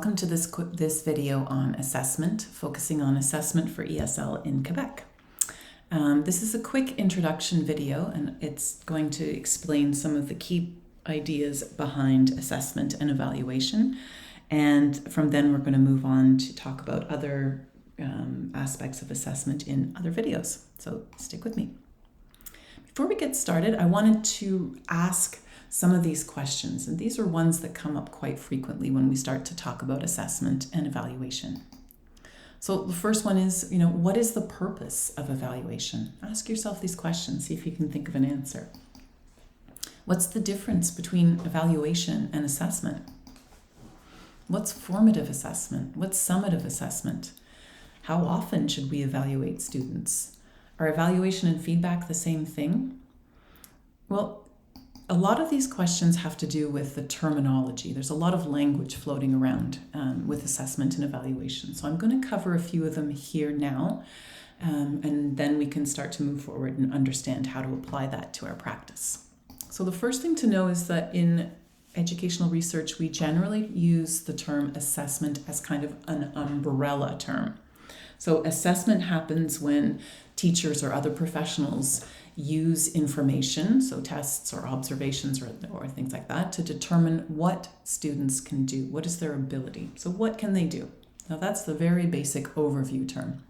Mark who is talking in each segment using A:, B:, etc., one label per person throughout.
A: welcome to this video on assessment, focusing on assessment for ESL in Quebec. This is a quick introduction video, and it's going to explain some of the key ideas behind assessment and evaluation. And from then we're going to move on to talk about other aspects of assessment in other videos. So stick with me. Before we get started, I wanted to ask some of these questions, and these are ones that come up quite frequently when we start to talk about assessment and evaluation. So the first one is, what is the purpose of evaluation? Ask yourself these questions, see if you can think of an answer. What's the difference between evaluation and assessment? What's formative assessment? What's summative assessment? How often should we evaluate students? Are evaluation and feedback the same thing? Well, a lot of these questions have to do with the terminology. There's a lot of language floating around with assessment and evaluation. So I'm going to cover a few of them here now, and then we can start to move forward and understand how to apply that to our practice. So the first thing to know is that in educational research, we generally use the term assessment as kind of an umbrella term. So assessment happens when teachers or other professionals use information, so tests or observations or things like that, to determine what students can do. What is their ability? So what can they do? Now that's the very basic overview term.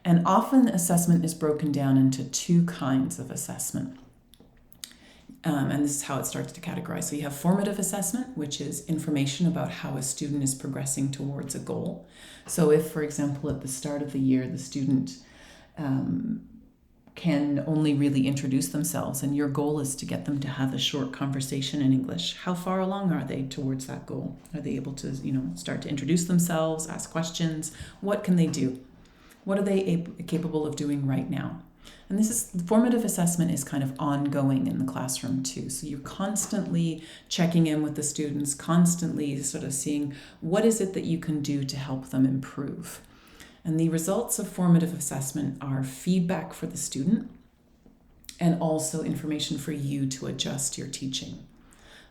A: And often assessment is broken down into two kinds of assessment. And this is how it starts to categorize. So you have formative assessment, which is information about how a student is progressing towards a goal. So if, for example, at the start of the year, the student can only really introduce themselves, and your goal is to get them to have a short conversation in English. How far along are they towards that goal? Are they able to, start to introduce themselves, ask questions? What can they do? What are they capable of doing right now? And formative assessment is kind of ongoing in the classroom too. So you're constantly checking in with the students, constantly sort of seeing what is it that you can do to help them improve. And the results of formative assessment are feedback for the student and also information for you to adjust your teaching.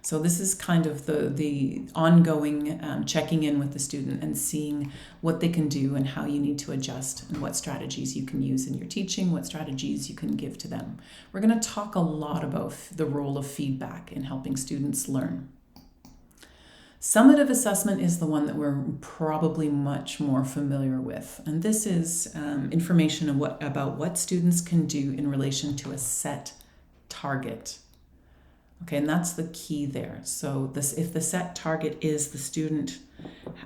A: So this is kind of the ongoing checking in with the student and seeing what they can do and how you need to adjust and what strategies you can use in your teaching, what strategies you can give to them. We're going to talk a lot about the role of feedback in helping students learn. Summative assessment is the one that we're probably much more familiar with. And this is information about what students can do in relation to a set target. Okay, and that's the key there. So if the set target is the student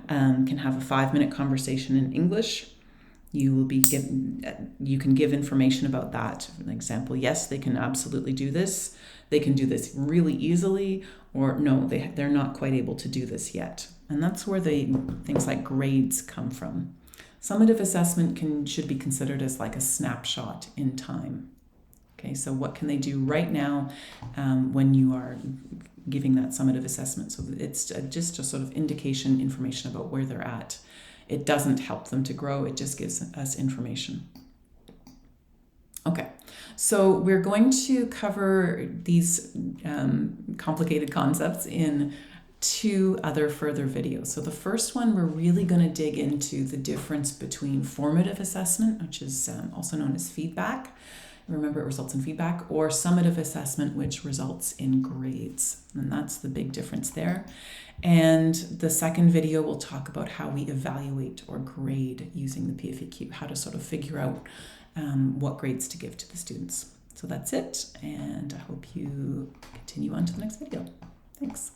A: can have a 5-minute conversation in English, you can give information about that. For example, yes, they can absolutely do this. They can do this really easily, or no, they're not quite able to do this yet. And that's where things like grades come from. Summative assessment should be considered as like a snapshot in time. Okay, so what can they do right now when you are giving that summative assessment? So it's just a sort of indication, information about where they're at. It doesn't help them to grow, it just gives us information. Okay, so we're going to cover these complicated concepts in 2 other further videos. So the first one, we're really going to dig into the difference between formative assessment, which is also known as feedback. Remember, it results in feedback, or summative assessment, which results in grades. And that's the big difference there. And the second video will talk about how we evaluate or grade using the PFEQ, how to sort of figure out what grades to give to the students. So that's it, and I hope you continue on to the next video. Thanks.